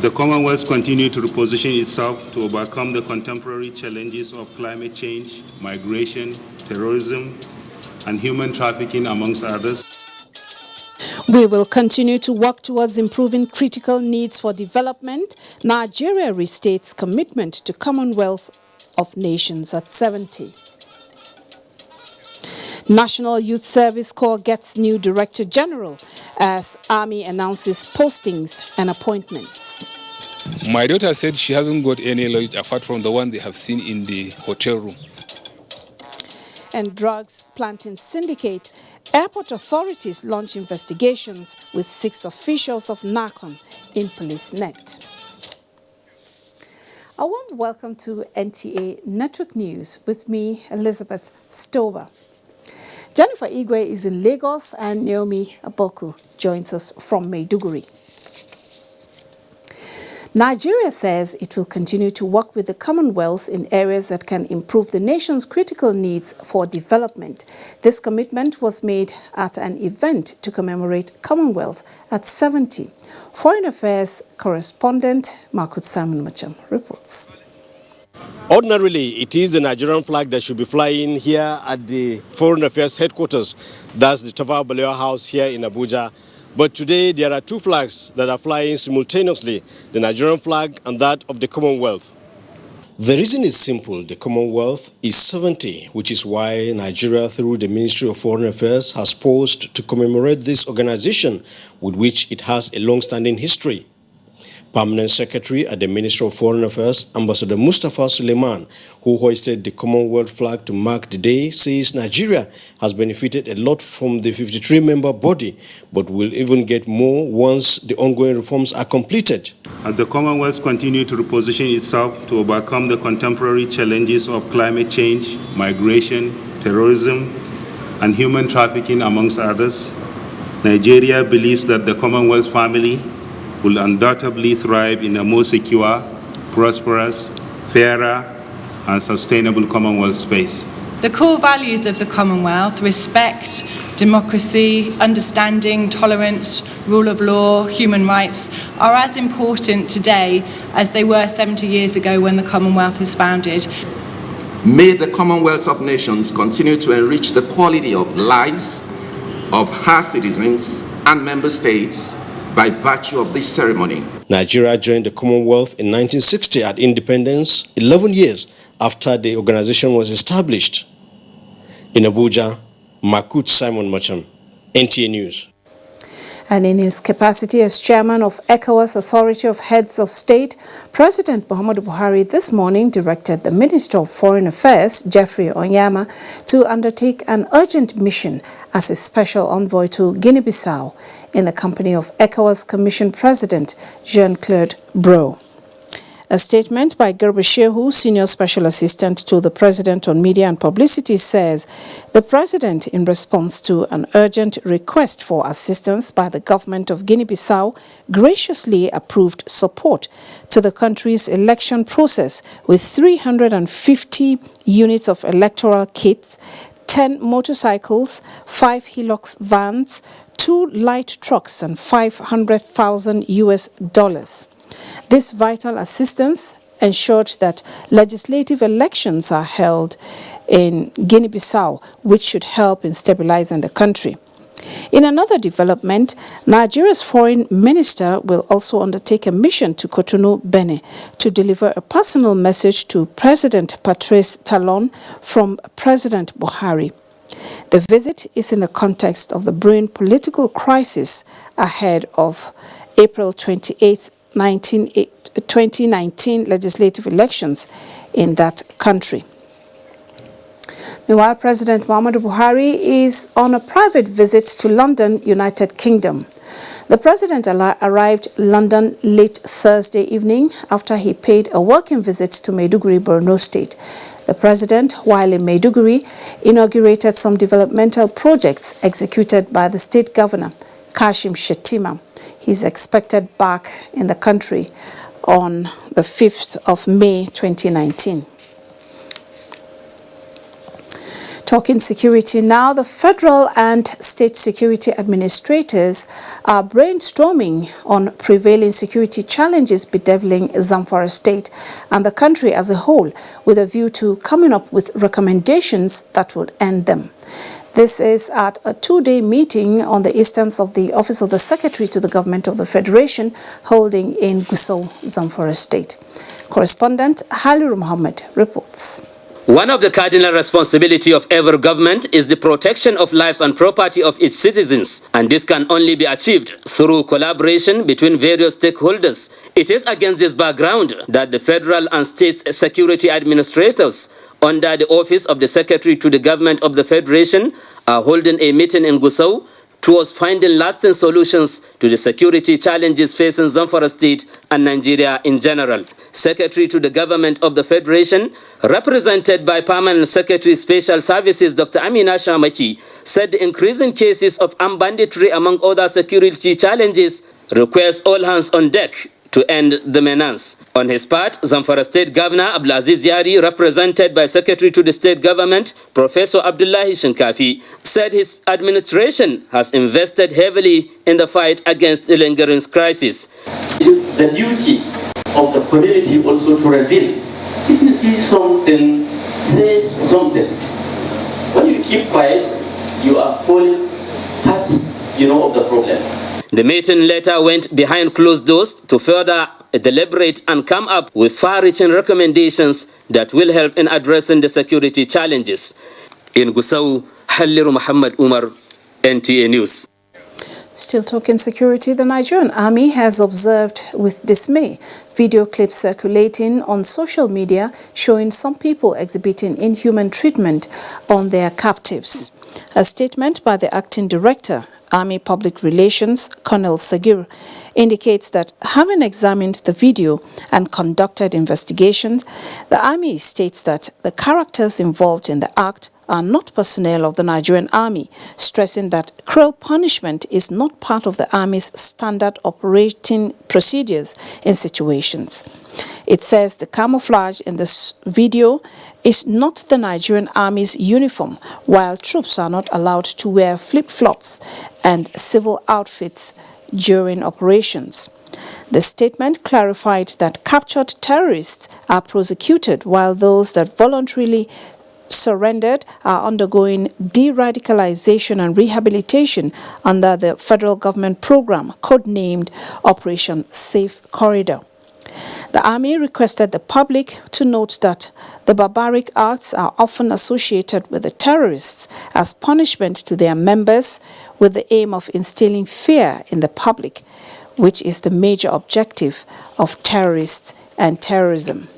the Commonwealth continues to reposition itself to overcome the contemporary challenges of climate change, migration, terrorism, and human trafficking, amongst others. We will continue to work towards improving critical needs for development. Nigeria restates commitment to Commonwealth of Nations at 70. National Youth Service Corps gets new Director General as Army announces postings and appointments. My daughter said she hasn't got any knowledge apart from the one they have seen in the hotel room. And drugs planting syndicate. Airport authorities launch investigations with 6 officials of NACON in police net. A warm welcome to NTA Network News with me, Elizabeth Stover. Jennifer Igwe is in Lagos and Naomi Aboku joins us from Maiduguri. Nigeria says it will continue to work with the Commonwealth in areas that can improve the nation's critical needs for development. This commitment was made at an event to commemorate Commonwealth at 70. Foreign Affairs correspondent Marcus Simon Macham reports. Ordinarily, it is the Nigerian flag that should be flying here at the Foreign Affairs headquarters. That's the Tafawa Balewa House here in Abuja. But today, there are 2 flags that are flying simultaneously, the Nigerian flag and that of the Commonwealth. The reason is simple. The Commonwealth is 70, which is why Nigeria, through the Ministry of Foreign Affairs, has posed to commemorate this organization with which it has a long-standing history. Permanent Secretary at the Ministry of Foreign Affairs, Ambassador Mustafa Suleiman, who hoisted the Commonwealth flag to mark the day, says Nigeria has benefited a lot from the 53-member body, but will even get more once the ongoing reforms are completed. As the Commonwealth continues to reposition itself to overcome the contemporary challenges of climate change, migration, terrorism, and human trafficking, amongst others, Nigeria believes that the Commonwealth family will undoubtedly thrive in a more secure, prosperous, fairer, and sustainable Commonwealth space. The core values of the Commonwealth, respect, democracy, understanding, tolerance, rule of law, human rights, are as important today as they were 70 years ago when the Commonwealth was founded. May the Commonwealth of Nations continue to enrich the quality of lives of her citizens and member states by virtue of this ceremony. Nigeria joined the Commonwealth in 1960 at independence, 11 years after the organization was established. In Abuja, Marcus Simon Macham, NTA News. And in his capacity as chairman of ECOWAS Authority of Heads of State, President Muhammadu Buhari this morning directed the Minister of Foreign Affairs, Geoffrey Onyema, to undertake an urgent mission as a special envoy to Guinea-Bissau in the company of ECOWAS Commission President Jean-Claude Bro. A statement by Garba Shehu, Senior Special Assistant to the President on Media and Publicity, says the President, in response to an urgent request for assistance by the government of Guinea-Bissau, graciously approved support to the country's election process with 350 units of electoral kits, 10 motorcycles, 5 Hilux vans, 2 light trucks, and $500,000. This vital assistance ensured that legislative elections are held in Guinea-Bissau, which should help in stabilizing the country. In another development, Nigeria's foreign minister will also undertake a mission to Cotonou, Benin, to deliver a personal message to President Patrice Talon from President Buhari. The visit is in the context of the brewing political crisis ahead of April 28, 2019 legislative elections in that country. Meanwhile, President Muhammadu Buhari is on a private visit to London, United Kingdom. The president arrived London late Thursday evening after he paid a working visit to Maiduguri, Borno State. The president, while in Maiduguri, inaugurated some developmental projects executed by the state governor, Kashim Shettima. He's expected back in the country on the 5th of May 2019. Talking security now, the federal and state security administrators are brainstorming on prevailing security challenges bedeviling Zamfara state and the country as a whole, with a view to coming up with recommendations that would end them. This is at a two-day meeting on the instance of the Office of the Secretary to the Government of the Federation holding in Gusau, Zamfara state. Correspondent Haliru Muhammad reports. One of the cardinal responsibility of every government is the protection of lives and property of its citizens, and this can only be achieved through collaboration between various stakeholders. It is against this background that the federal and state security administrators under the Office of the Secretary to the Government of the Federation are holding a meeting in Gusau towards finding lasting solutions to the security challenges facing Zamfara State and Nigeria in general. Secretary to the Government of the Federation, represented by Permanent Secretary Special Services Dr. Amina Shamaki, said the increasing cases of armed banditry among other security challenges requires all hands on deck to end the menace. On his part, Zamfara State Governor Abdulaziz Yari, represented by Secretary to the State Government, Professor Abdullahi Shinkafi, said his administration has invested heavily in the fight against the lingering crisis. The duty of the community also to reveal. If you see something, say something. When you keep quiet, you are falling part, of the problem. The meeting later went behind closed doors to further deliberate and come up with far-reaching recommendations that will help in addressing the security challenges. In Gusau, Haliru Muhammad Umar, NTA News. Still talking security, the Nigerian army has observed with dismay video clips circulating on social media showing some people exhibiting inhuman treatment on their captives. A statement by the acting director, Army Public Relations, Colonel Sagir, indicates that having examined the video and conducted investigations, the Army states that the characters involved in the act are not personnel of the Nigerian Army, stressing that cruel punishment is not part of the Army's standard operating procedures in situations. It says the camouflage in this video is not the Nigerian Army's uniform, while troops are not allowed to wear flip-flops and civil outfits during operations. The statement clarified that captured terrorists are prosecuted, while those that voluntarily surrendered are undergoing de-radicalization and rehabilitation under the federal government program codenamed Operation Safe Corridor. The Army requested the public to note that the barbaric acts are often associated with the terrorists as punishment to their members, with the aim of instilling fear in the public, which is the major objective of terrorists and terrorism.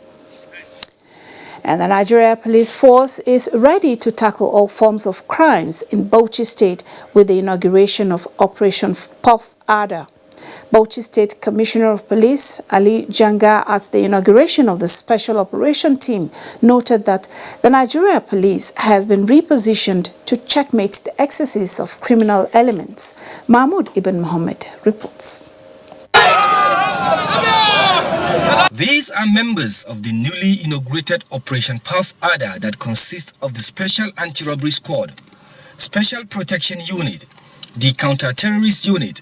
And the Nigeria Police Force is ready to tackle all forms of crimes in Bauchi State with the inauguration of Operation Puff Adder. Bauchi State Commissioner of Police Ali Janga, at the inauguration of the Special Operation Team, noted that the Nigeria Police has been repositioned to checkmate the excesses of criminal elements. Mahmoud Ibn Mohammed reports. These are members of the newly inaugurated Operation Puff Adder that consists of the Special Anti-Robbery Squad, Special Protection Unit, the Counter-Terrorist Unit,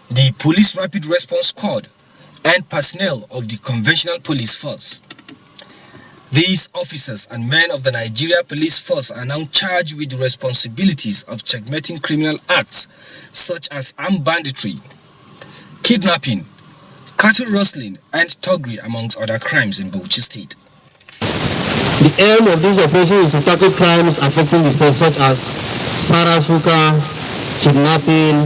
the Police Rapid Response Squad, and personnel of the Conventional Police Force. These officers and men of the Nigeria Police Force are now charged with the responsibilities of checkmating criminal acts such as armed banditry, kidnapping, cattle rustling, and thuggery, amongst other crimes in Bauchi State. The aim of this operation is to tackle crimes affecting the state such as Sarasuka, kidnapping,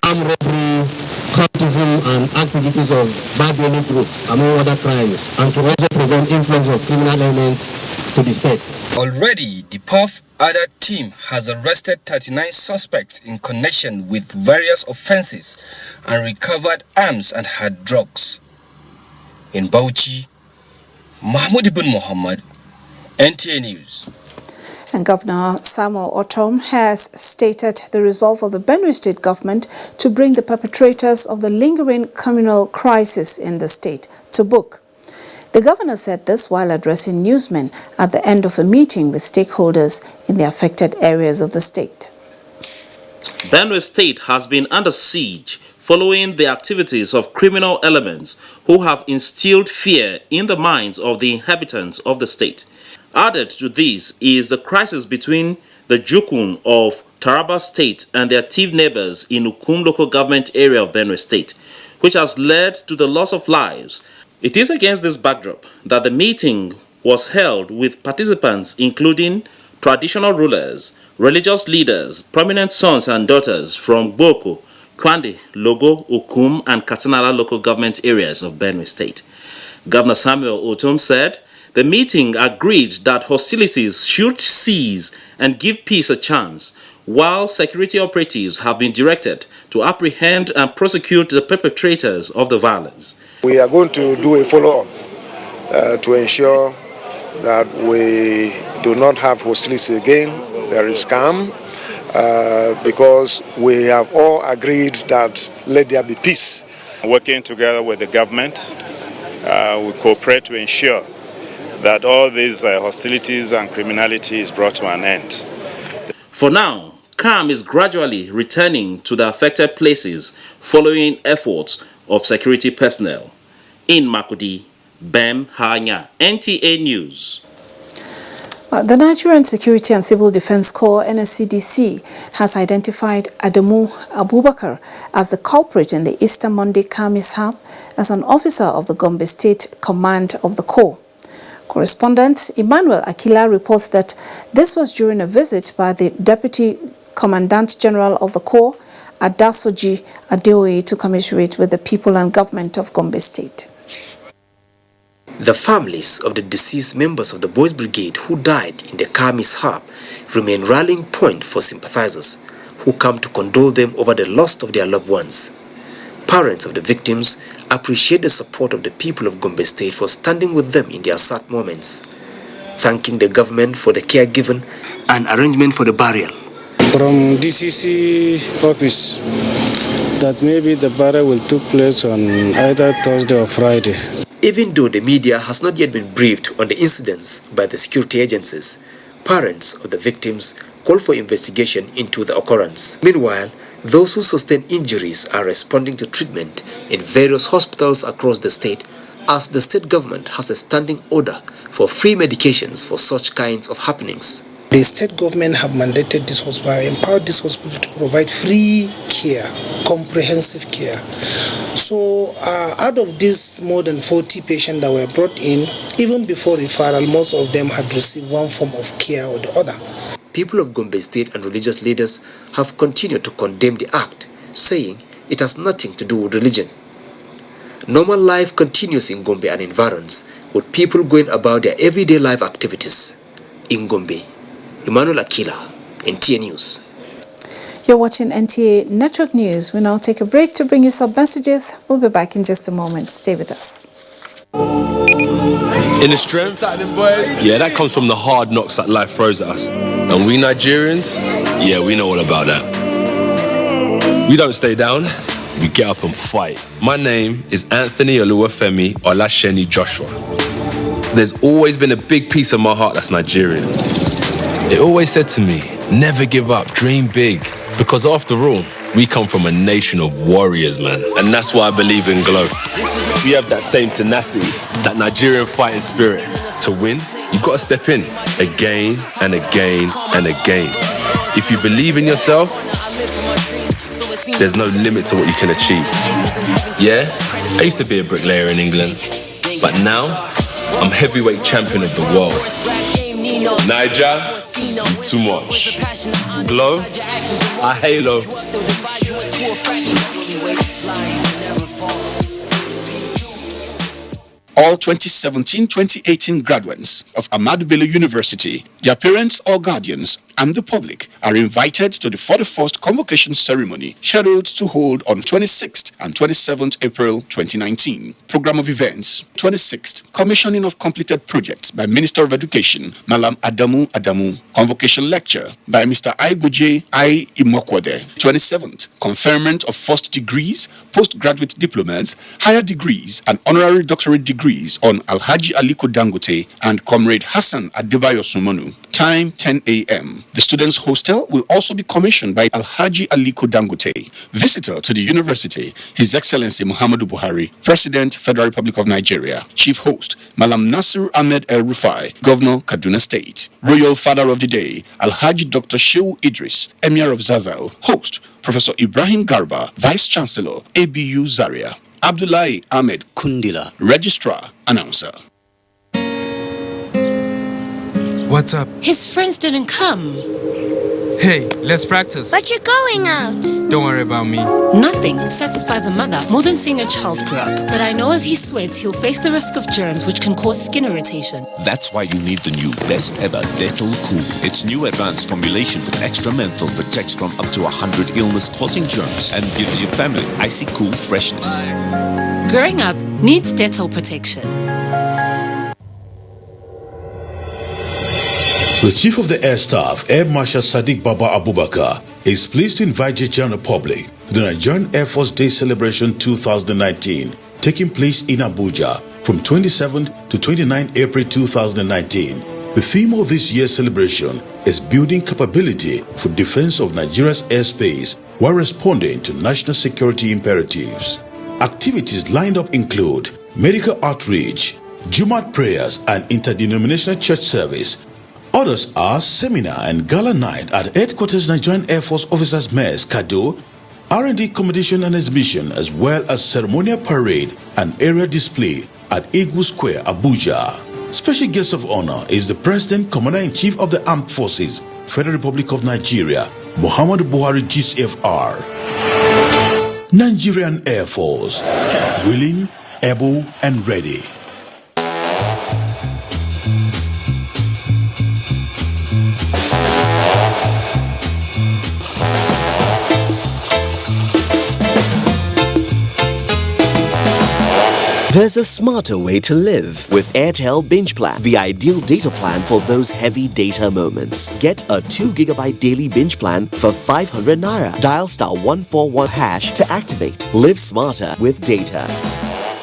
armed robbery, cultism, and activities of barbaric groups, among other crimes, and to also prevent influence of criminal elements to the state. Already, the Puff Adder team has arrested 39 suspects in connection with various offenses and recovered arms and hard drugs. In Bauchi, Mahmoud Ibn Muhammad, NTA News. And Governor Samuel Otom has stated the resolve of the Benue State government to bring the perpetrators of the lingering communal crisis in the state to book. The The governor said this while addressing newsmen at the end of a meeting with stakeholders in the affected areas of the state. Benue State has been under siege following the activities of criminal elements who have instilled fear in the minds of the inhabitants of the state. Added to this is the crisis between the Jukun of Taraba State and their thief neighbors in Ukum local government area of Benue State, which has led to the loss of lives. It is against this backdrop that the meeting was held with participants including traditional rulers, religious leaders, prominent sons and daughters from Boko, Kwande, Logo, Ukum, and Katanala local government areas of Benue State. Governor Samuel Otom said the meeting agreed that hostilities should cease and give peace a chance, while security operatives have been directed to apprehend and prosecute the perpetrators of the violence. We are going to do a follow-up to ensure that we do not have hostilities again. There is calm because we have all agreed that let there be peace. Working together with the government, we cooperate to ensure that all these hostilities and criminality is brought to an end. For now, calm is gradually returning to the affected places following efforts of security personnel. In Makudi, Bem Hanya, NTA News. The Nigerian Security and Civil Defense Corps, NSCDC, has identified Adamu Abubakar as the culprit in the Easter Monday car mishap as an officer of the Gombe State Command of the Corps. Correspondent Emmanuel Akila reports that this was during a visit by the Deputy Commandant General of the Corps, Adasoji Adeoye, to commiserate with the people and government of Gombe State. The families of the deceased members of the Boys Brigade who died in the car mishap remain rallying point for sympathizers who come to condole them over the loss of their loved ones. Parents of the victims appreciate the support of the people of Gombe State for standing with them in their sad moments, thanking the government for the care given and arrangement for the burial. From DCC office that maybe the burial will take place on either Thursday or Friday. Even though the media has not yet been briefed on the incidents by the security agencies, parents of the victims call for investigation into the occurrence. Meanwhile, those who sustain injuries are responding to treatment in various hospitals across the state, as the state government has a standing order for free medications for such kinds of happenings. The state government have mandated this hospital, empowered this hospital to provide free care, comprehensive care. So out of these more than 40 patients that were brought in, even before referral, most of them had received one form of care or the other. People of Gombe State and religious leaders have continued to condemn the act, saying it has nothing to do with religion. Normal life continues in Gombe and environs, with people going about their everyday life activities. In Gombe, Emmanuel Akila, NTA News. You're watching NTA Network News. We now take a break to bring you some messages. We'll be back in just a moment. Stay with us. Inner strength, yeah, that comes from the hard knocks that life throws at us. And we Nigerians, yeah, we know all about that. We don't stay down, we get up and fight. My name is Anthony Oluwafemi Olasheni Joshua. There's always been a big piece of my heart that's Nigerian. It always said to me, never give up, dream big. Because after all, we come from a nation of warriors, man. And that's why I believe in Glow. We have that same tenacity, that Nigerian fighting spirit. To win, you've got to step in again and again and again. If you believe in yourself, there's no limit to what you can achieve. Yeah, I used to be a bricklayer in England, but now I'm heavyweight champion of the world. Niger, you too much. Glow, I halo. All 2017-2018 graduates of Ahmadu Bello University, their parents or guardians, and the public are invited to the 41st convocation ceremony scheduled to hold on 26th and 27th April 2019. Program of events: 26th, commissioning of completed projects by Minister of Education, Malam Adamu. Convocation lecture by Mr. Aiguje I. Imokwode. 27th, conferment of first degrees, postgraduate diplomas, higher degrees, and honorary doctorate degrees degrees on Alhaji Aliko Dangote and Comrade Hassan Adebayo Sumonu. Time 10 a.m. The students' hostel will also be commissioned by Alhaji Aliko Dangote. Visitor to the university, His Excellency Muhammadu Buhari, President, Federal Republic of Nigeria. Chief host, Malam Nasir Ahmed El Rufai, Governor, Kaduna State. Royal Father of the Day, Alhaji Dr. Shehu Idris, Emir of Zazao. Host, Professor Ibrahim Garba, Vice Chancellor, ABU Zaria. Abdullahi Ahmed Kundila, Registrar, Announcer. What's up? His friends didn't come. Hey, let's practice. But you're going out. Don't worry about me. Nothing satisfies a mother more than seeing a child grow up. But I know as he sweats, he'll face the risk of germs which can cause skin irritation. That's why you need the new best ever Dettol Cool. Its new advanced formulation with extra menthol protects from up to 100 illness-causing germs and gives your family icy cool freshness. Growing up needs Dettol protection. The Chief of the Air Staff, Air Marshal Sadiq Baba Abubakar, is pleased to invite the general public to the Nigerian Air Force Day Celebration 2019, taking place in Abuja from 27th to 29 April 2019. The theme of this year's celebration is building capability for defense of Nigeria's airspace while responding to national security imperatives. Activities lined up include medical outreach, Jumat prayers and interdenominational church service. Others are seminar and gala night at Headquarters Nigerian Air Force Officers Mess, Kado, R&D competition and exhibition, as well as ceremonial parade and area display at Eagle Square, Abuja. Special guest of honor is the President, Commander-in-Chief of the Armed Forces, Federal Republic of Nigeria, Muhammadu Buhari GCFR. Nigerian Air Force, willing, able and ready. There's a smarter way to live with Airtel Binge Plan, the ideal data plan for those heavy data moments. Get a 2 GB daily binge plan for 500 Naira. Dial *141# to activate. Live smarter with data.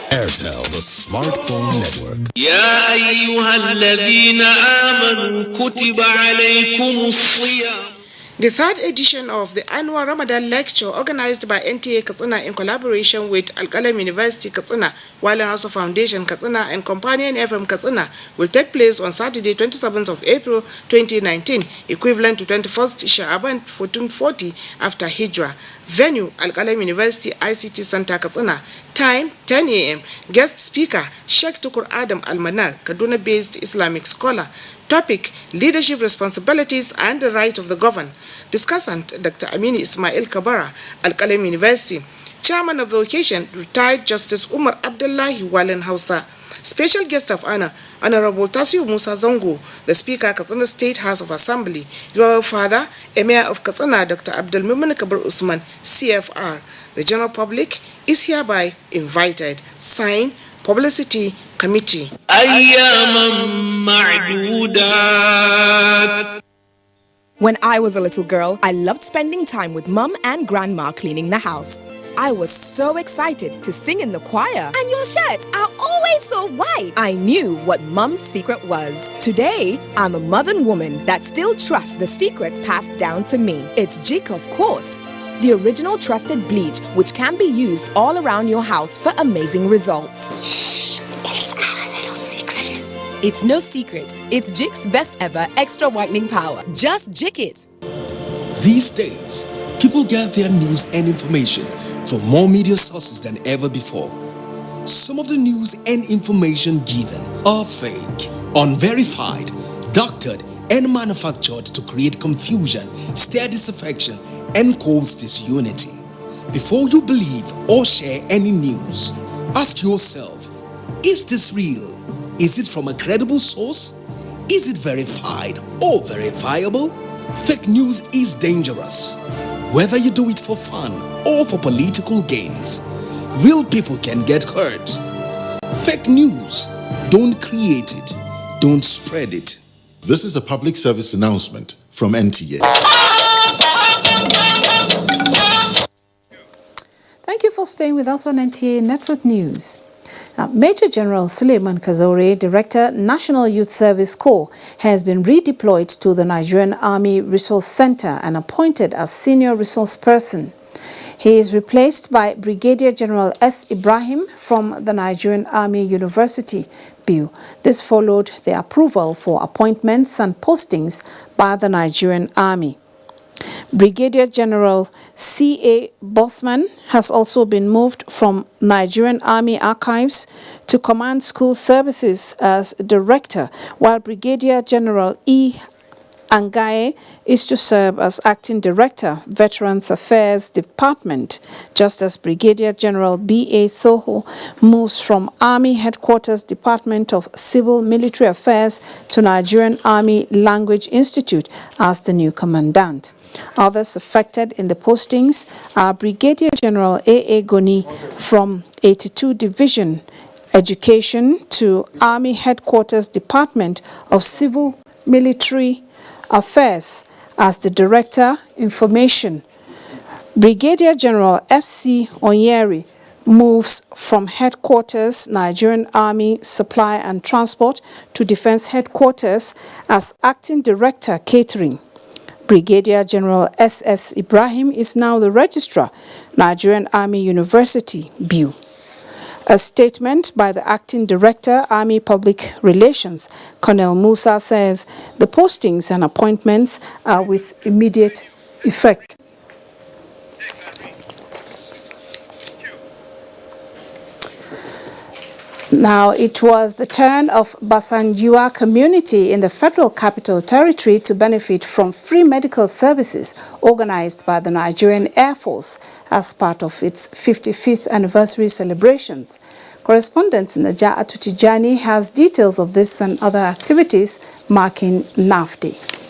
Airtel, the smartphone network. يا أيها الذين آمنوا كتب عليكم الصيام. The third edition of the annual Ramadan lecture organized by NTA Katsina in collaboration with Al-Qalam University Katsina, Walen House Foundation Katsina and Companion FM Katsina will take place on Saturday 27th of April 2019, equivalent to 21st Sha'aban 1440 after Hijrah. Venue, Al-Qalam University ICT Center Katsina. Time, 10 a.m. Guest speaker, Sheikh Tukur Adam Al-Manar, Kaduna-based Islamic scholar. Topic, Leadership Responsibilities and the Right of the Governed. Discussant, Dr. Amini Ismail Kabara, Al-Qalam University. Chairman of the occasion, retired Justice Umar Abdullahi Walen Hausa. Special guest of honor, Honorable Tasiu Musa Zongo, the Speaker, Katsina State House of Assembly. Royal Father, Emir of Katsina, Dr. Abdul Mumin Kabir Usman, CFR. The general public is hereby invited. Signed, Publicity Committee. When I was a little girl, I loved spending time with Mum and Grandma cleaning the house. I was so excited to sing in the choir. And your shirts are always so white. I knew what Mum's secret was. Today, I'm a modern woman that still trusts the secrets passed down to me. It's Jik, of course. The original trusted bleach, which can be used all around your house for amazing results. Shh, it's our little secret. It's no secret. It's Jik's best ever extra whitening power. Just Jik it. These days, people get their news and information from more media sources than ever before. Some of the news and information given are fake, unverified, doctored, and manufactured to create confusion, stir disaffection, and cause disunity. Before you believe or share any news, ask yourself, is this real? Is it from a credible source? Is it verified or verifiable? Fake news is dangerous. Whether you do it for fun or for political gains, real people can get hurt. Fake news, don't create it, don't spread it. This is a public service announcement from NTA. Thank you for staying with us on NTA Network News. Major General Suleiman Kazore, Director, National Youth Service Corps, has been redeployed to the Nigerian Army Resource Center and appointed as senior resource person. He is replaced by Brigadier General S. Ibrahim from the Nigerian Army University, BU. This followed the approval for appointments and postings by the Nigerian Army. Brigadier General C.A. Bosman has also been moved from Nigerian Army Archives to Command School Services as Director, while Brigadier General E. Angaye is to serve as Acting Director, Veterans Affairs Department, just as Brigadier General B.A. Soho moves from Army Headquarters Department of Civil Military Affairs to Nigerian Army Language Institute as the new commandant. Others affected in the postings are Brigadier General A.A. Goni from 82 Division Education to Army Headquarters Department of Civil Military Affairs as the Director, Information. Brigadier General F.C. Onyeri moves from Headquarters, Nigerian Army Supply and Transport to Defense Headquarters as Acting Director, Catering. Brigadier General S.S. Ibrahim is now the Registrar, Nigerian Army University, BU. A statement by the Acting Director, Army Public Relations, Colonel Musa, says the postings and appointments are with immediate effect. Now, it was the turn of Basangiwa community in the Federal Capital Territory to benefit from free medical services organized by the Nigerian Air Force as part of its 55th anniversary celebrations. Correspondent Naja Atutijani has details of this and other activities marking NAFD.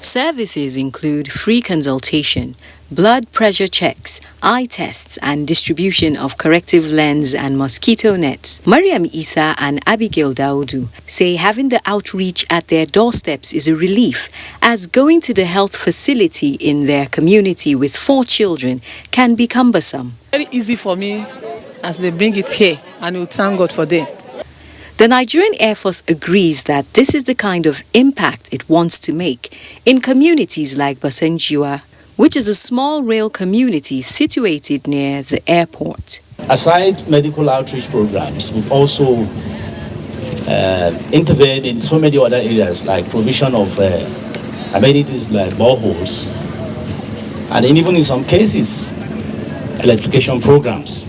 Services include free consultation, blood pressure checks, eye tests, and distribution of corrective lens and mosquito nets. Mariam Isa and Abigail Daudu say having the outreach at their doorsteps is a relief, as going to the health facility in their community with 4 children can be cumbersome. Very easy for me as they bring it here, and we thank God for them. The Nigerian Air Force agrees that this is the kind of impact it wants to make in communities like Basangiwa, which is a small rail community situated near the airport. Aside medical outreach programs, we've also intervened in so many other areas like provision of amenities like boreholes, and even in some cases, electrification programs.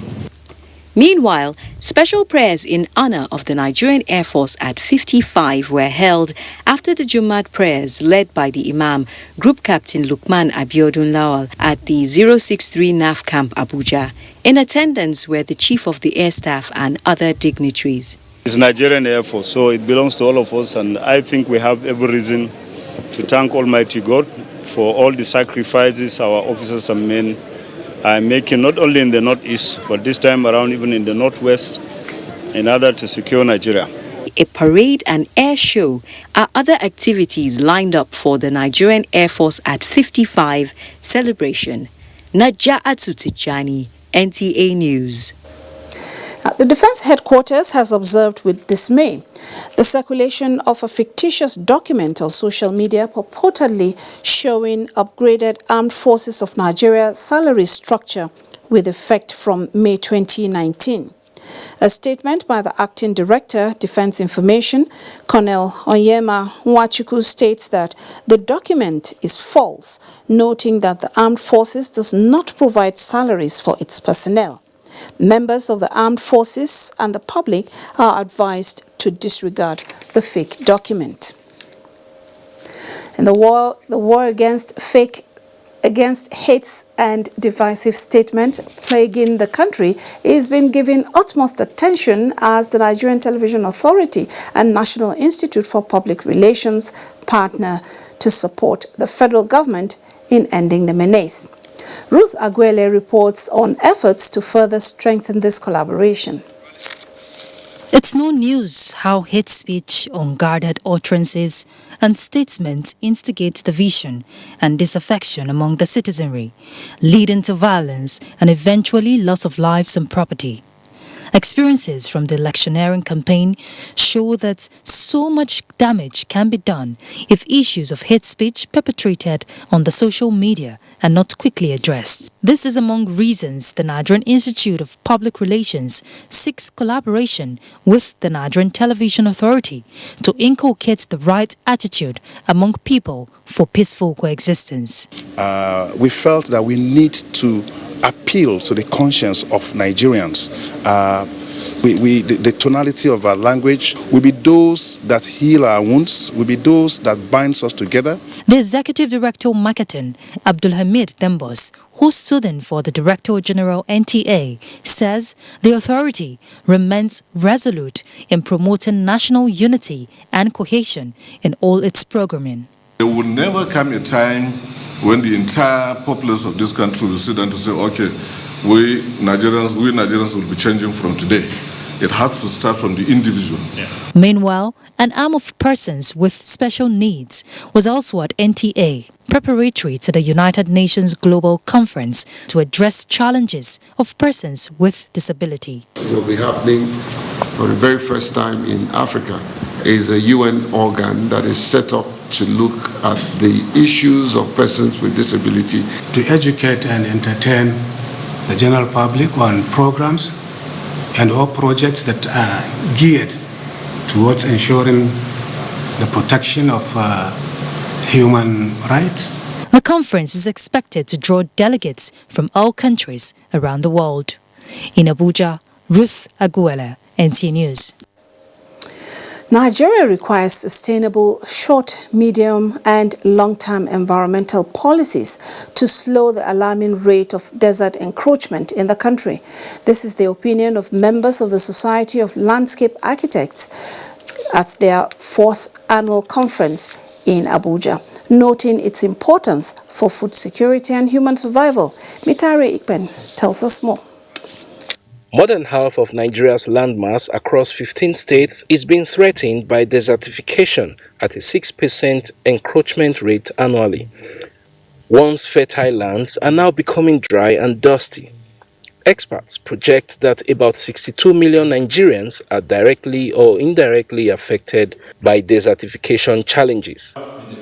Meanwhile, special prayers in honor of the Nigerian Air Force at 55 were held after the Jumat prayers led by the Imam, Group Captain Lukman Abiodun Lawal at the 063 NAF Camp, Abuja. In attendance were the Chief of the Air Staff and other dignitaries. It's Nigerian Air Force, so it belongs to all of us, and I think we have every reason to thank Almighty God for all the sacrifices our officers and men are making, not only in the northeast, but this time around even in the northwest, in order to secure Nigeria. A parade and air show are other activities lined up for the Nigerian Air Force at 55 celebration. Naja Atutijani, NTA News. The Defense Headquarters has observed with dismay the circulation of a fictitious document on social media purportedly showing upgraded Armed Forces of Nigeria salary structure with effect from May 2019. A statement by the Acting Director, Defense Information, Colonel Onyema Nwachukwu, states that the document is false, noting that the Armed Forces does not provide salaries for its personnel. Members of the armed forces and the public are advised to disregard the fake document. And the war against hate and divisive statement plaguing the country is being given utmost attention as the Nigerian Television Authority and National Institute for Public Relations partner to support the federal government in ending the menace. Ruth Aguele reports on efforts to further strengthen this collaboration. It's no news how hate speech, unguarded utterances, and statements instigate division and disaffection among the citizenry, leading to violence and eventually loss of lives and property. Experiences from the electioneering campaign show that so much damage can be done if issues of hate speech perpetrated on the social media are not quickly addressed. This is among reasons the Nigerian Institute of Public Relations seeks collaboration with the Nigerian Television Authority to inculcate the right attitude among people for peaceful coexistence. We felt that we need to appeal to the conscience of Nigerians. The tonality of our language will be those that heal our wounds, will be those that binds us together. The Executive Director Marketing, Abdulhamid Dembos, who stood in for the Director General NTA, says the authority remains resolute in promoting national unity and cohesion in all its programming. There will never come a time when the entire populace of this country will sit down to say, okay, we Nigerians will be changing from today. It has to start from the individual. Meanwhile, an arm of persons with special needs was also at NTA, preparatory to the United Nations Global Conference to address challenges of persons with disability. It will be happening for the very first time in Africa. It is a UN organ that is set up to look at the issues of persons with disability. To educate and entertain the general public on programs and all projects that are geared towards ensuring the protection of human rights. The conference is expected to draw delegates from all countries around the world. In Abuja, Ruth Aguela, NT News. Nigeria requires sustainable short, medium and long-term environmental policies to slow the alarming rate of desert encroachment in the country. This is the opinion of members of the Society of Landscape Architects at their 4th annual conference in Abuja, noting its importance for food security and human survival. Mitari Ikpen tells us more. More than half of Nigeria's landmass across 15 states is being threatened by desertification at a 6% encroachment rate annually. Once fertile lands are now becoming dry and dusty. Experts project that about 62 million Nigerians are directly or indirectly affected by desertification challenges.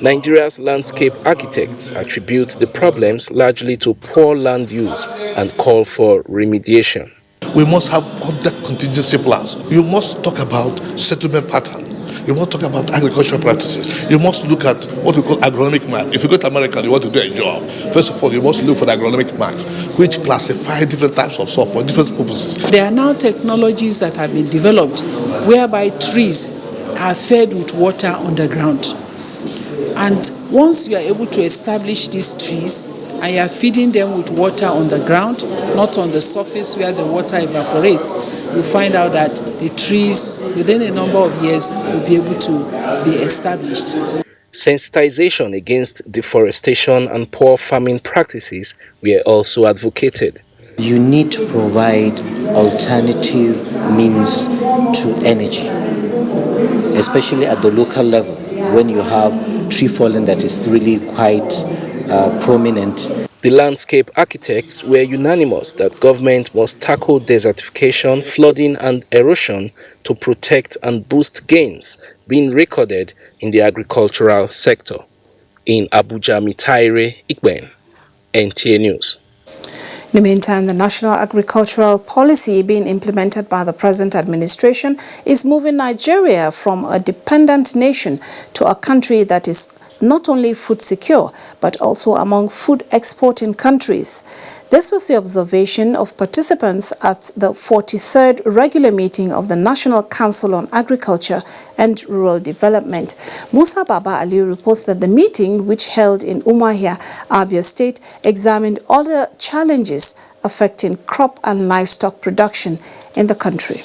Nigeria's landscape architects attribute the problems largely to poor land use and call for remediation. We must have other contingency plans. You must talk about settlement pattern. You must talk about agricultural practices. You must look at what we call agronomic map. If you go to America and you want to do a job, first of all, you must look for the agronomic map, which classify different types of soil for different purposes. There are now technologies that have been developed whereby trees are fed with water underground. And once you are able to establish these trees, and you are feeding them with water on the ground, not on the surface where the water evaporates, you find out that the trees, within a number of years, will be able to be established. Sensitization against deforestation and poor farming practices were also advocated. You need to provide alternative means to energy, especially at the local level, when you have tree falling that is really quite prominent. The landscape architects were unanimous that government must tackle desertification, flooding and erosion to protect and boost gains being recorded in the agricultural sector. In Abuja, Mitaire Ikben, NTA News. In the meantime, the National Agricultural Policy being implemented by the present administration is moving Nigeria from a dependent nation to a country that is not only food secure, but also among food exporting countries. This was the observation of participants at the 43rd regular meeting of the National Council on Agriculture and Rural Development. Musa Baba Ali reports that the meeting, which held in Umuahia, Abia State, examined other challenges affecting crop and livestock production in the country.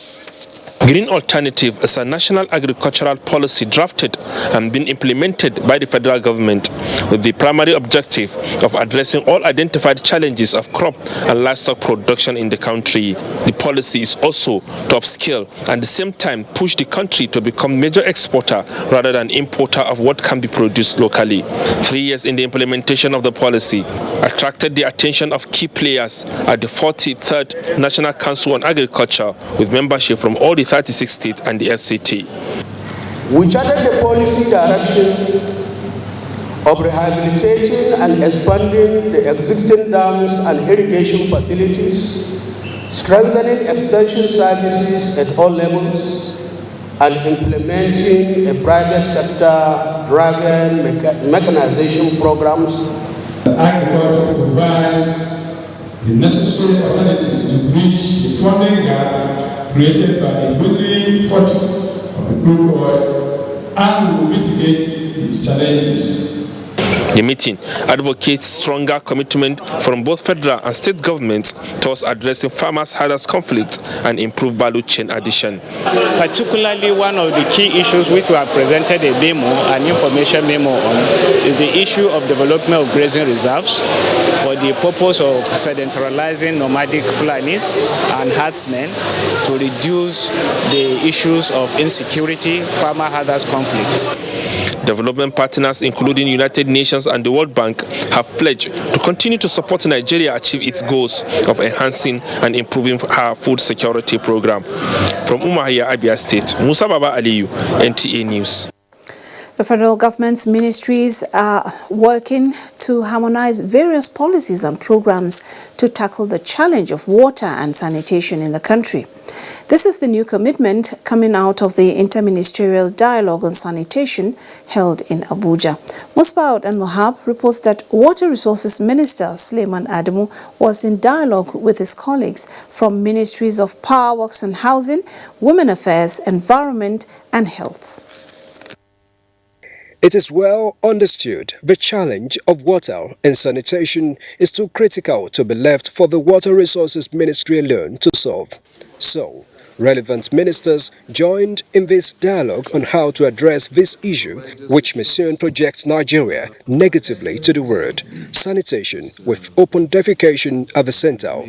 Green Alternative is a national agricultural policy drafted and being implemented by the federal government with the primary objective of addressing all identified challenges of crop and livestock production in the country. The policy is also to upscale and at the same time push the country to become major exporter rather than importer of what can be produced locally. 3 years in the implementation of the policy attracted the attention of key players at the 43rd National Council on Agriculture with membership from all the 36 states and the FCT. We charted the policy direction of rehabilitating and expanding the existing dams and irrigation facilities, strengthening extension services at all levels, and implementing a private sector driven mechanization programs. Agriculture provides the necessary alternative to bridge the funding gap created by the dwindling fortune of the crude oil and will mitigate its challenges. The meeting advocates stronger commitment from both federal and state governments towards addressing farmers' hardest conflict and improve value chain addition. Particularly one of the key issues which we have presented a memo, an information memo on, is the issue of development of grazing reserves for the purpose of sedentarizing nomadic Fulanis and herdsmen to reduce the issues of insecurity, farmer-herders conflict. Development partners, including United Nations and the World Bank, have pledged to continue to support Nigeria achieve its goals of enhancing and improving her food security program. From Umuahia, Abia State, Musa Baba Aliyu, NTA News. The federal government's ministries are working to harmonize various policies and programs to tackle the challenge of water and sanitation in the country. This is the new commitment coming out of the Interministerial Dialogue on Sanitation held in Abuja. Musbaud and Mohab reports that Water Resources Minister Suleiman Adamu was in dialogue with his colleagues from Ministries of Power Works and Housing, Women Affairs, Environment and Health. It is well understood the challenge of water and sanitation is too critical to be left for the Water Resources Ministry alone to solve. So, relevant ministers joined in this dialogue on how to address this issue, which may soon project Nigeria negatively to the world. Sanitation, with open defecation at the center.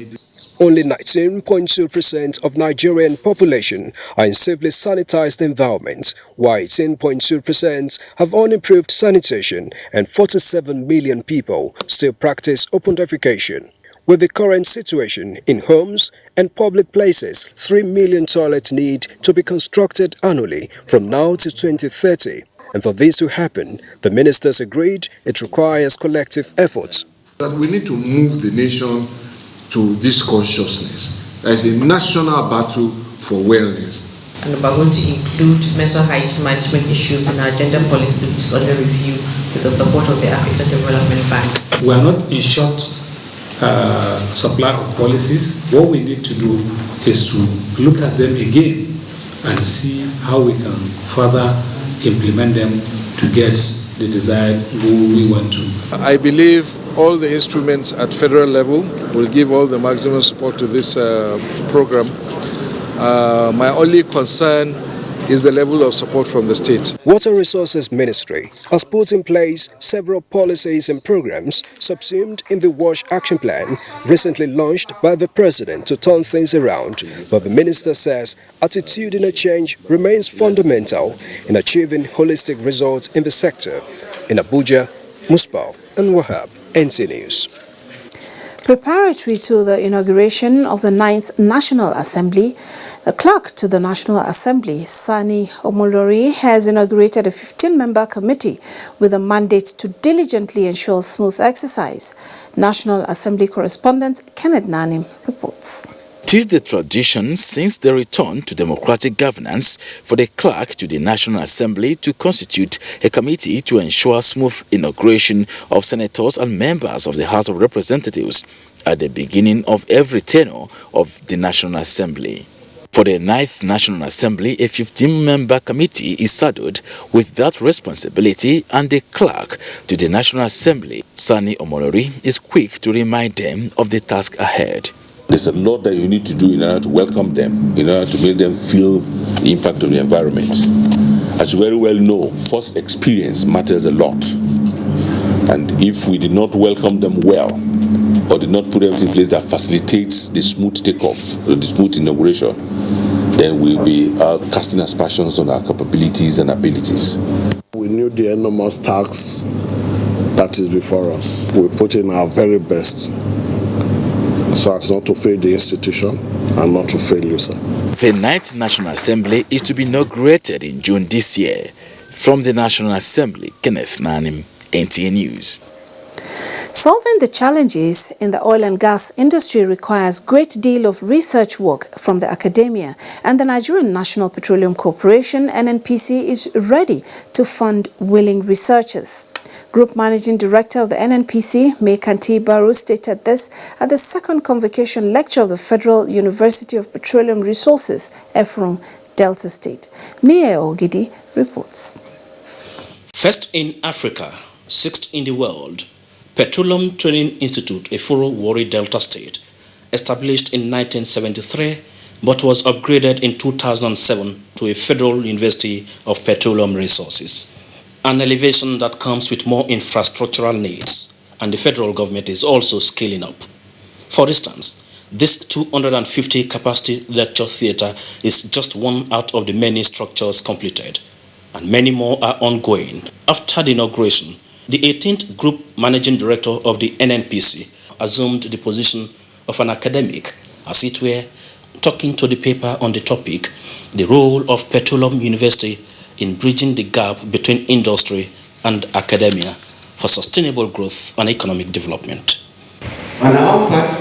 Only 19.2% of Nigerian population are in safely sanitized environments, while 18.2% have unimproved sanitation and 47 million people still practice open defecation. With the current situation in homes and public places, 3 million toilets need to be constructed annually from now to 2030. And for this to happen, the ministers agreed it requires collective efforts. That we need to move the nation to this consciousness. There is a national battle for wellness. And we're going to include mental health management issues in our gender policy, which is under review with the support of the African Development Bank. We are not in short supply of policies. What we need to do is to look at them again and see how we can further implement them to get the desired goal we want to. I believe all the instruments at federal level will give all the maximum support to this program. My only concern is the level of support from the states. Water Resources Ministry has put in place several policies and programs subsumed in the WASH Action Plan recently launched by the President to turn things around. But the minister says attitudinal change remains fundamental in achieving holistic results in the sector. In Abuja, Musbah and Wahab, NT News. Preparatory to the inauguration of the 9th National Assembly, the clerk to the National Assembly, Sani Omolori, has inaugurated a 15-member committee with a mandate to diligently ensure smooth exercise. National Assembly correspondent Kenneth Nanim reports. It is the tradition since the return to democratic governance for the clerk to the National Assembly to constitute a committee to ensure smooth inauguration of senators and members of the House of Representatives at the beginning of every tenure of the National Assembly. For the 9th National Assembly, a 15-member committee is saddled with that responsibility, and the clerk to the National Assembly, Sani Omolori, is quick to remind them of the task ahead. There's a lot that you need to do in order to welcome them, in order to make them feel the impact of the environment. As you very well know, first experience matters a lot. And if we did not welcome them well, or did not put everything in place that facilitates the smooth takeoff, or the smooth inauguration, then we'll be casting aspersions on our capabilities and abilities. We knew the enormous task that is before us. We put in our very best so as not to fail the institution and not to fail you, sir. The 9th National Assembly is to be inaugurated in June this year. From the National Assembly, Kenneth Nanim, NTA News. Solving the challenges in the oil and gas industry requires a great deal of research work from the academia, and the Nigerian National Petroleum Corporation, NNPC, is ready to fund willing researchers. Group Managing Director of the NNPC, Mekanti Baru, stated this at the second convocation lecture of the Federal University of Petroleum Resources, Ephraim, Delta State. Mie Ogidi reports. First in Africa, sixth in the world, Petroleum Training Institute, Efuru, Warri, Delta State, established in 1973 but was upgraded in 2007 to a Federal University of Petroleum Resources. An elevation that comes with more infrastructural needs, and the federal government is also scaling up. For instance, this 250 capacity lecture theatre is just one out of the many structures completed, and many more are ongoing. After the inauguration, the 18th Group Managing Director of the NNPC assumed the position of an academic, as it were, talking to the paper on the topic, the role of Petroleum University in bridging the gap between industry and academia for sustainable growth and economic development. On our part,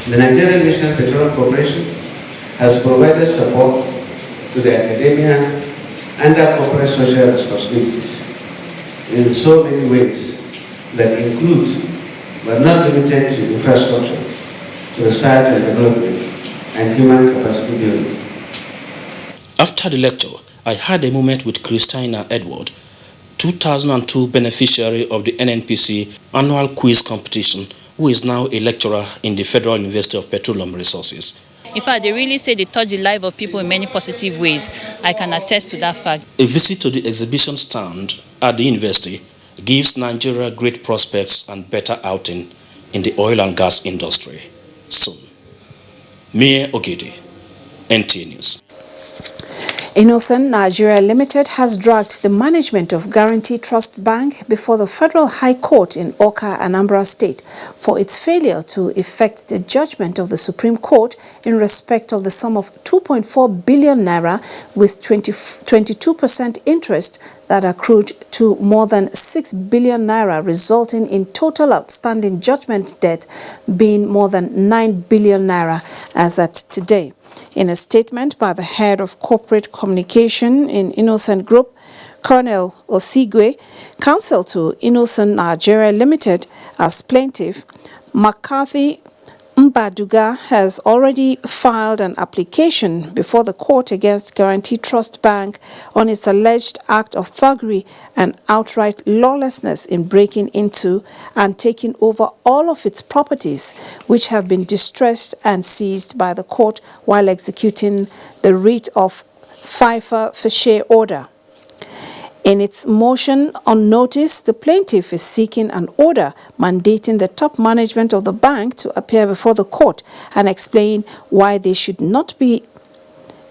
the Nigerian National Petroleum Corporation has provided support to the academia under corporate social responsibilities in so many ways that include, but not limited to, infrastructure, research and development, and human capacity building. After the lecture, I had a moment with Christina Edward, 2002 beneficiary of the NNPC annual quiz competition, who is now a lecturer in the Federal University of Petroleum Resources. In fact, they really say they touch the life of people in many positive ways. I can attest to that fact. A visit to the exhibition stand at the university gives Nigeria great prospects and better outing in the oil and gas industry soon. Mie Ogede, NTA News. Innocent Nigeria Limited has dragged the management of Guarantee Trust Bank before the Federal High Court in Awka, Anambra State for its failure to effect the judgment of the Supreme Court in respect of the sum of 2.4 billion naira with 22% interest that accrued to more than 6 billion naira, resulting in total outstanding judgment debt being more than 9 billion naira as at today. In a statement by the head of corporate communication in Innocent Group, Colonel Osigwe, counsel to Innocent Nigeria Limited as plaintiff, McCarthy Mbaduga has already filed an application before the court against Guarantee Trust Bank on its alleged act of thuggery and outright lawlessness in breaking into and taking over all of its properties, which have been distressed and seized by the court while executing the writ of FIFA Fiche order. In its motion on notice, the plaintiff is seeking an order mandating the top management of the bank to appear before the court and explain why they should not be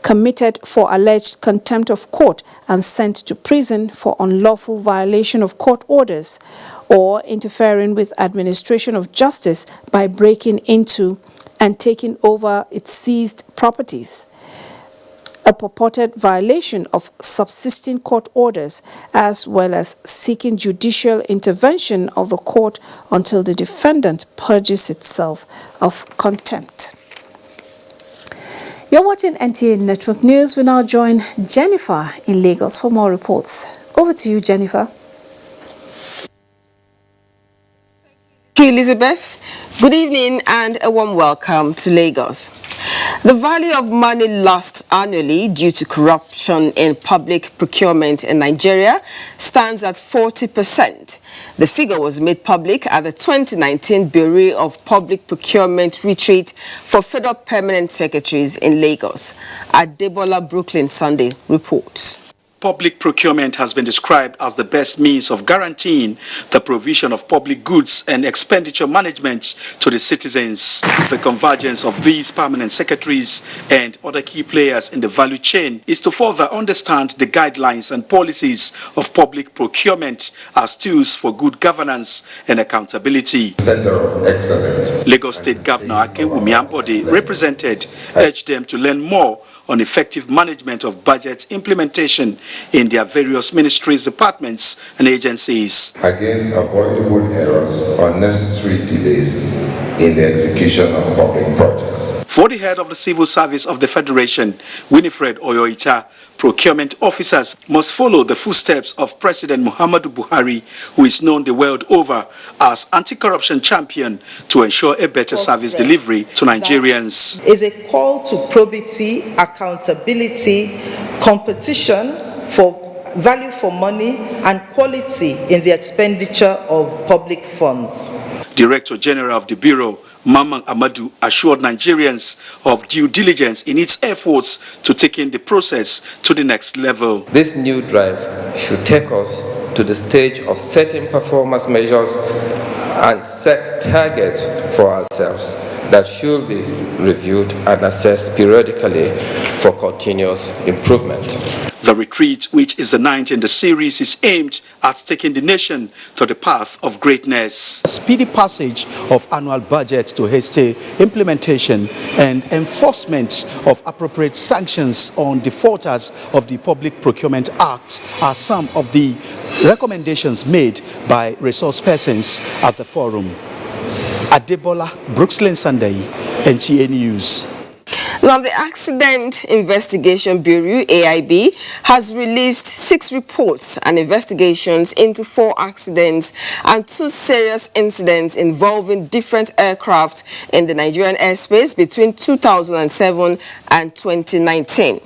committed for alleged contempt of court and sent to prison for unlawful violation of court orders or interfering with administration of justice by breaking into and taking over its seized properties, a purported violation of subsisting court orders, as well as seeking judicial intervention of the court until the defendant purges itself of contempt. You're watching NTA Network News. We now join Jennifer in Lagos for more reports. Over to you, Jennifer. Thank you, Elizabeth. Good evening and a warm welcome to Lagos. The value of money lost annually due to corruption in public procurement in Nigeria stands at 40%. The figure was made public at the 2019 Bureau of Public Procurement Retreat for Federal Permanent Secretaries in Lagos. Adebola Brooklyn Sunday reports. Public procurement has been described as the best means of guaranteeing the provision of public goods and expenditure management to the citizens. The convergence of these permanent secretaries and other key players in the value chain is to further understand the guidelines and policies of public procurement as tools for good governance and accountability. Center of Excellence. Lagos State Governor Akinwumi Ambode represented urged them to learn more on effective management of budget implementation in their various ministries, departments, and agencies. Against avoidable errors or necessary delays in the execution of public projects. For the head of the Civil Service of the Federation, Winifred Oyoita, procurement officers must follow the footsteps of President Muhammadu Buhari, who is known the world over as anti-corruption champion, to ensure a better service delivery to Nigerians. Is a call to probity, accountability, competition for value for money, and quality in the expenditure of public funds. Director General of the Bureau, Mamman Amadou, assured Nigerians of due diligence in its efforts to taking the process to the next level. This new drive should take us to the stage of setting performance measures and set targets for ourselves that should be reviewed and assessed periodically for continuous improvement. The retreat, which is the 9th in the series, is aimed at taking the nation to the path of greatness. Speedy passage of annual budget to hasty implementation and enforcement of appropriate sanctions on defaulters of the Public Procurement Act are some of the recommendations made by resource persons at the forum. Adebola Brooklyn Sunday, NTA News. Now, the Accident Investigation Bureau, AIB, has released 6 reports and investigations into 4 accidents and 2 serious incidents involving different aircraft in the Nigerian airspace between 2007 and 2019.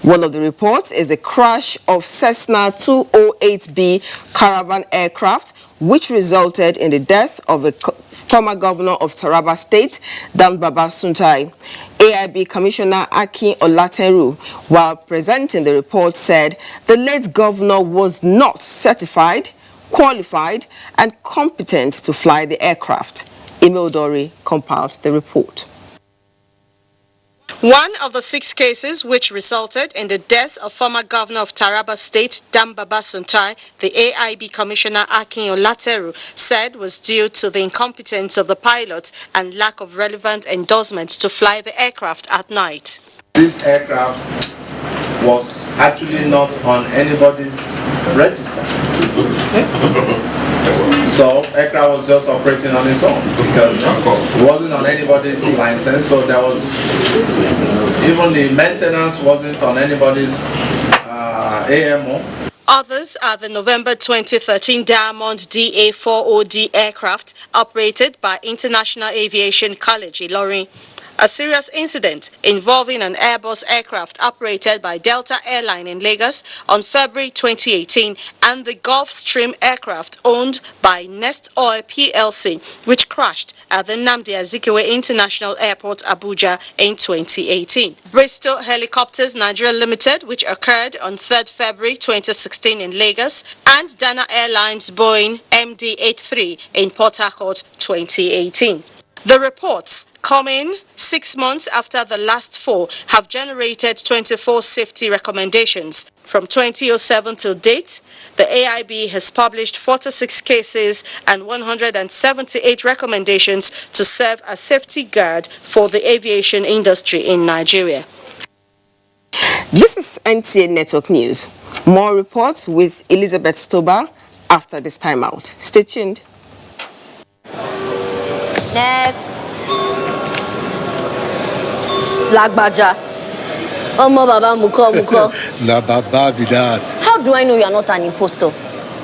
One of the reports is the crash of Cessna 208B caravan aircraft, which resulted in the death of a former governor of Taraba State, Dan Baba Suntai. AIB Commissioner Akin Olateru, while presenting the report, said the late governor was not certified, qualified, and competent to fly the aircraft. Emil Dori compiled the report. One of the 6 cases which resulted in the death of former governor of Taraba State, Dan Baba Suntai, the AIB Commissioner Akin Olateru said was due to the incompetence of the pilot and lack of relevant endorsements to fly the aircraft at night. This aircraft was actually not on anybody's register. So aircraft was just operating on its own because it wasn't on anybody's license, so there was even the maintenance wasn't on anybody's AMO. Others are the November 2013 Diamond DA-40D aircraft operated by International Aviation College Ilorin. A serious incident involving an Airbus aircraft operated by Delta Airline in Lagos on February 2018 and the Gulfstream aircraft owned by Nest Oil PLC, which crashed at the Nnamdi Azikiwe International Airport, Abuja in 2018. Bristol Helicopters Nigeria Limited, which occurred on 3rd February 2016 in Lagos, and Dana Airlines Boeing MD-83 in Port Harcourt 2018. The reports, coming 6 months after the last 4, have generated 24 safety recommendations. From 2007 till date, the AIB has published 46 cases and 178 recommendations to serve as safety guard for the aviation industry in Nigeria. This is NTA Network News. More reports with Elizabeth Stoba after this timeout. Stay tuned. Next. Lagbaja. Omo Baba Muko. Na Baba be that. How do I know you are not an impostor?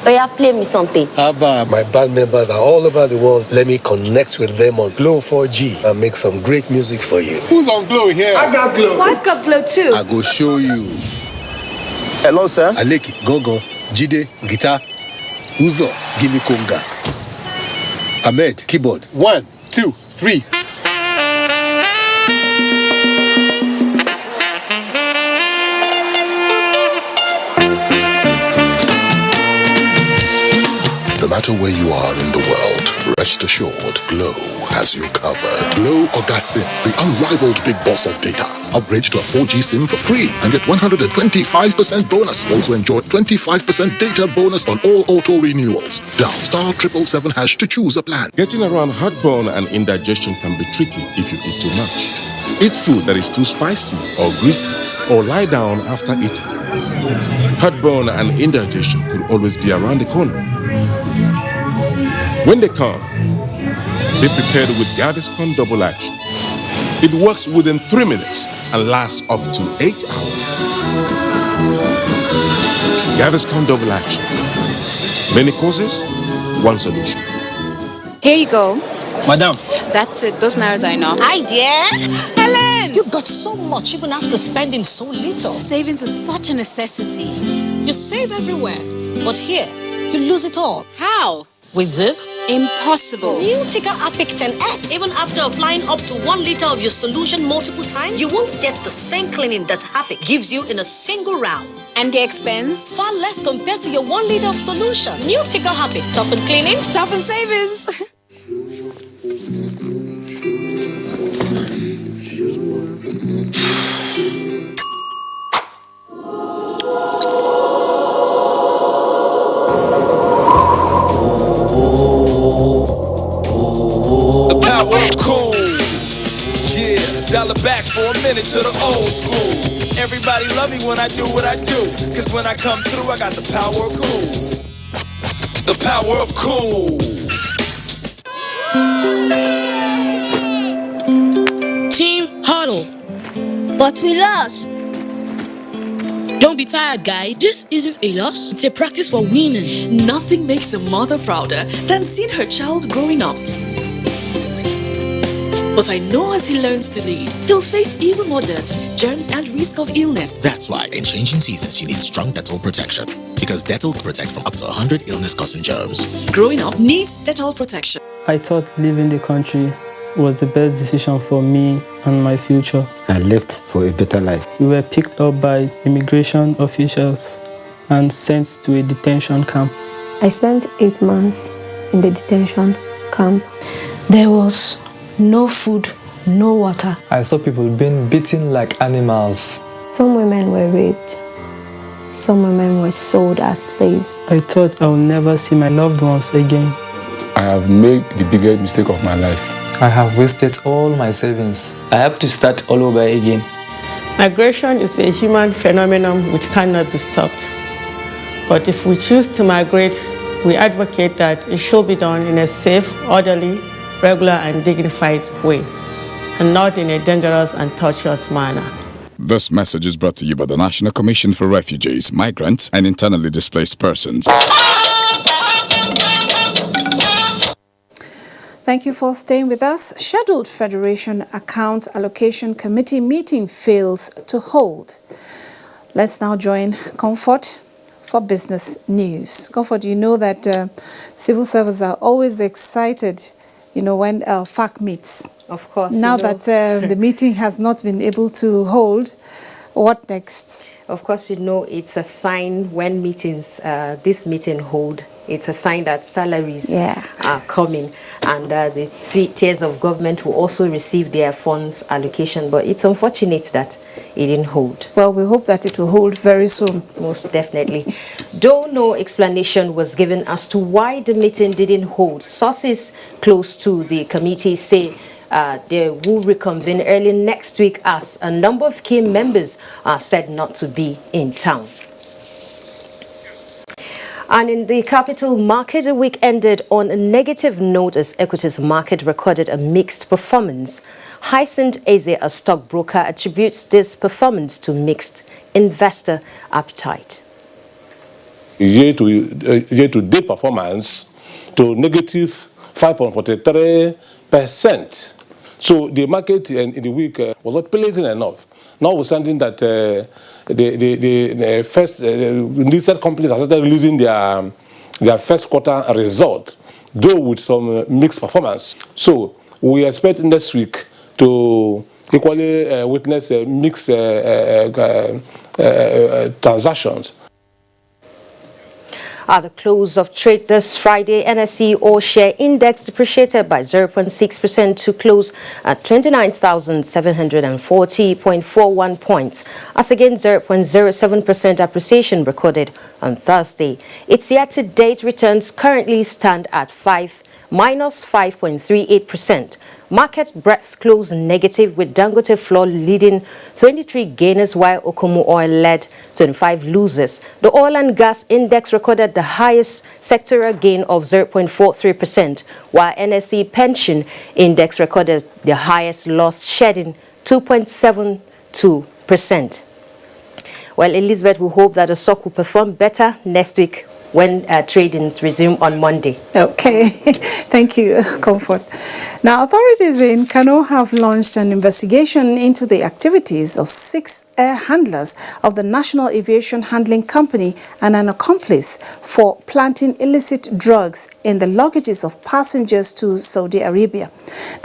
Oh yeah, play me something. Abba, my band members are all over the world. Let me connect with them on Glow 4G and make some great music for you. Who's on Glow here? I got Glow. Well, I've got Glow too. I go show you. Hello, sir. Aleki, Gogo, Jide, guitar. Uzo, give me conga. Ahmed, keyboard. 1, 2, 3. No matter where you are in the world, rest assured, Glow has you covered. Glow Oga SIM, the unrivaled big boss of data. Upgrade to a 4G SIM for free and get 125% bonus. Also enjoy 25% data bonus on all auto renewals. Dial *777# to choose a plan. Getting around heartburn and indigestion can be tricky if you eat too much. Eat food that is too spicy or greasy, or lie down after eating. Heartburn and indigestion could always be around the corner. When they come, be prepared with Gaviscon Double Action. It works within 3 minutes and lasts up to 8 hours. Gaviscon Double Action. Many causes, one solution. Here you go. Madam. That's it. Those nails are enough. Hi, dear. Helen! You've got so much even after spending so little. Savings is such a necessity. You save everywhere, but here, you lose it all. How? With this? Impossible. New Tika Apic 10X. Even after applying up to 1 liter of your solution multiple times, you won't get the same cleaning that Apic gives you in a single round. And the expense? Far less compared to your 1 liter of solution. New Tika Apic. Tough in cleaning, tough in savings. Dollar back for a minute to the old school. Everybody love me when I do what I do, cause when I come through I got the power of cool. The power of cool. Team huddle. But we lost. Don't be tired, guys. This isn't a loss, it's a practice for winning. Nothing makes a mother prouder than seeing her child growing up. But I know as he learns to lead, he'll face even more dirt, germs, and risk of illness. That's why in changing seasons, you need strong Dettol protection. Because Dettol protects from up to 100 illness-causing germs. Growing up needs Dettol protection. I thought leaving the country was the best decision for me and my future. I left for a better life. We were picked up by immigration officials and sent to a detention camp. I spent 8 months in the detention camp. There was no food, no water. I saw people being beaten like animals. Some women were raped. Some women were sold as slaves. I thought I would never see my loved ones again. I have made the biggest mistake of my life. I have wasted all my savings. I have to start all over again. Migration is a human phenomenon which cannot be stopped. But if we choose to migrate, we advocate that it should be done in a safe, orderly, regular and dignified way, and not in a dangerous and tortuous manner. This message is brought to you by the National Commission for Refugees, Migrants and Internally Displaced Persons. Thank you for staying with us. Scheduled Federation Accounts Allocation Committee meeting fails to hold. Let's now join Comfort for business news. Comfort, you know that civil servants are always excited when FAC meets. Of course. Now that the meeting has not been able to hold, what next? Of course, it's a sign when meetings, this meeting hold, it's a sign that salaries are coming, and the 3 tiers of government will also receive their funds allocation. But it's unfortunate that it didn't hold. Well, we hope that it will hold very soon. Most definitely. Though no explanation was given as to why the meeting didn't hold, sources close to the committee say they will reconvene early next week as a number of key members are said not to be in town. And in the capital market, the week ended on a negative note as equities market recorded a mixed performance. Hyacinth Eze, a stockbroker, attributes this performance to mixed investor appetite. year-to-date performance to negative 5.43%. So the market in the week was not pleasing enough. Notwithstanding that the first listed companies have started releasing their first quarter result, though with some mixed performance. So we expect next week to equally witness mixed transactions. At the close of trade this Friday, NSE all-share index depreciated by 0.6% to close at 29,740.41 points, as against 0.07% appreciation recorded on Thursday. Its year-to-date returns currently stand at minus 5.38%. Market breadth closed negative, with Dangote floor leading 23 gainers while Okomu oil led 25 losers. The oil and gas index recorded the highest sectoral gain of 0.43%, while NSE pension index recorded the highest loss, shedding 2.72%. Well, Elizabeth, we hope that the stock will perform better next week when tradings resume on Monday. Okay, thank you, Comfort. Now, authorities in Kano have launched an investigation into the activities of 6 air handlers of the National Aviation Handling Company and an accomplice for planting illicit drugs in the luggages of passengers to Saudi Arabia.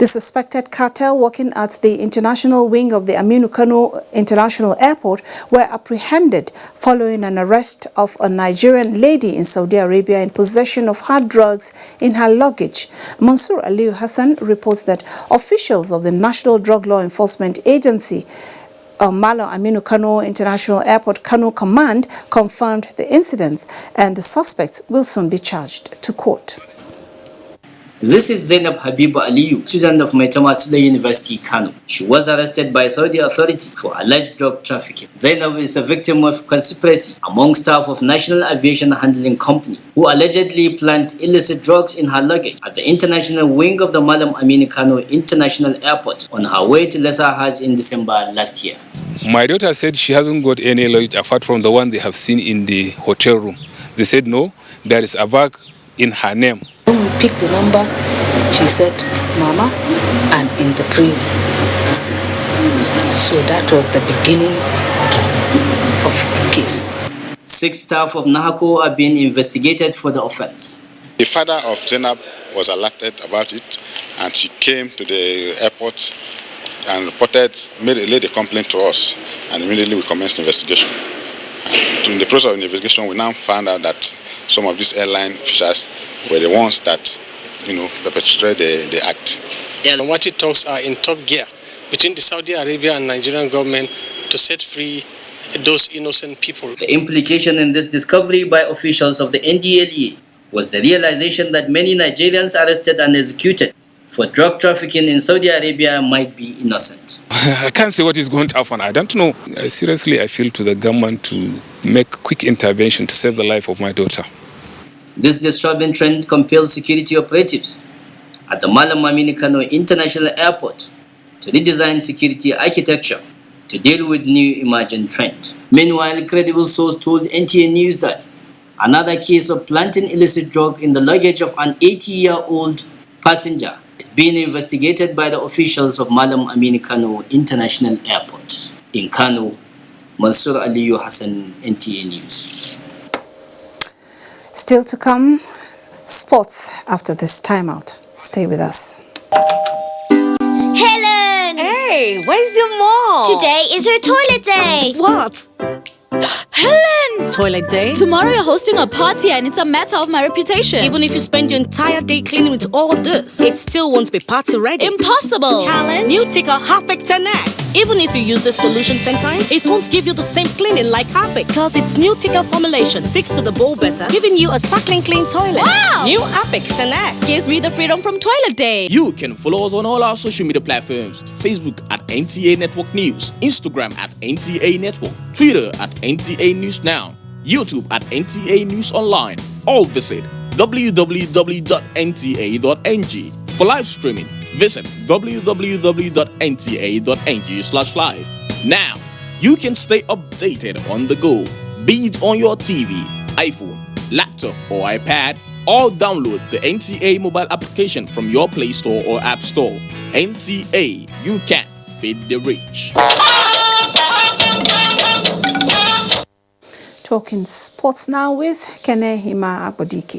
The suspected cartel working at the international wing of the Aminu Kano International Airport were apprehended following an arrest of a Nigerian lady in Saudi Arabia in possession of hard drugs in her luggage. Mansour Aliyu Hassan reports that officials of the National Drug Law Enforcement Agency, Malam Aminu Kano International Airport Kano Command, confirmed the incident, and the suspects will soon be charged to court. This is Zainab Habibu Aliyu, student of Maitama Sule University, Kano. She was arrested by Saudi authority for alleged drug trafficking. Zainab is a victim of conspiracy among staff of National Aviation Handling Company, who allegedly planted illicit drugs in her luggage at the international wing of the Malam Aminu Kano International Airport on her way to Lesser Hajj in December last year. My daughter said she hasn't got any luggage apart from the one they have seen in the hotel room. They said no, there is a bag in her name. When we picked the number, she said, "Mama, I'm in the prison." So that was the beginning of the case. 6 staff of Nahako are being investigated for the offense. The father of Zainab was alerted about it, and she came to the airport and made a complaint to us, and immediately we commenced investigation. And in the process of the investigation, we now found out that some of these airline officials were the ones that, perpetrated the act. Diplomatic talks are in top gear between the Saudi Arabia and Nigerian government to set free those innocent people. The implication in this discovery by officials of the NDLEA was the realization that many Nigerians arrested and executed for drug trafficking in Saudi Arabia might be innocent. I can't say what is going to happen. I don't know. Seriously, I feel to the government to make quick intervention to save the life of my daughter. This disturbing trend compels security operatives at the Malam Aminu Kano International Airport to redesign security architecture to deal with new emerging trends. Meanwhile, a credible source told NTA News that another case of planting illicit drug in the luggage of an 80-year-old passenger is being investigated by the officials of Malam Aminu Kano International Airport. In Kano, Mansour Aliyu Hassan, NTA News. Still to come, sports after this timeout. Stay with us. Helen! Hey, where's your mom? Today is her toilet day. What? Helen! Toilet day? Tomorrow you're hosting a party and it's a matter of my reputation. Even if you spend your entire day cleaning with all this, it still won't be party ready. Impossible! Challenge? New Ticker Harpic 10X. Even if you use this solution 10 times, it won't give you the same cleaning like Harpic, because its new Ticker formulation sticks to the bowl better, giving you a sparkling clean toilet. Wow! New Harpic 10X gives me the freedom from toilet day. You can follow us on all our social media platforms: Facebook at NTA Network News, Instagram at NTA Network, Twitter at NTA News Now, YouTube at NTA News Online. Or visit www.nta.ng. For live streaming, visit www.nta.ng/live. Now, you can stay updated on the go, be it on your TV, iPhone, laptop, or iPad, or download the NTA mobile application from your Play Store or App Store. NTA, you can beat the rich. Talking sports now with Kene Hima Abodiki.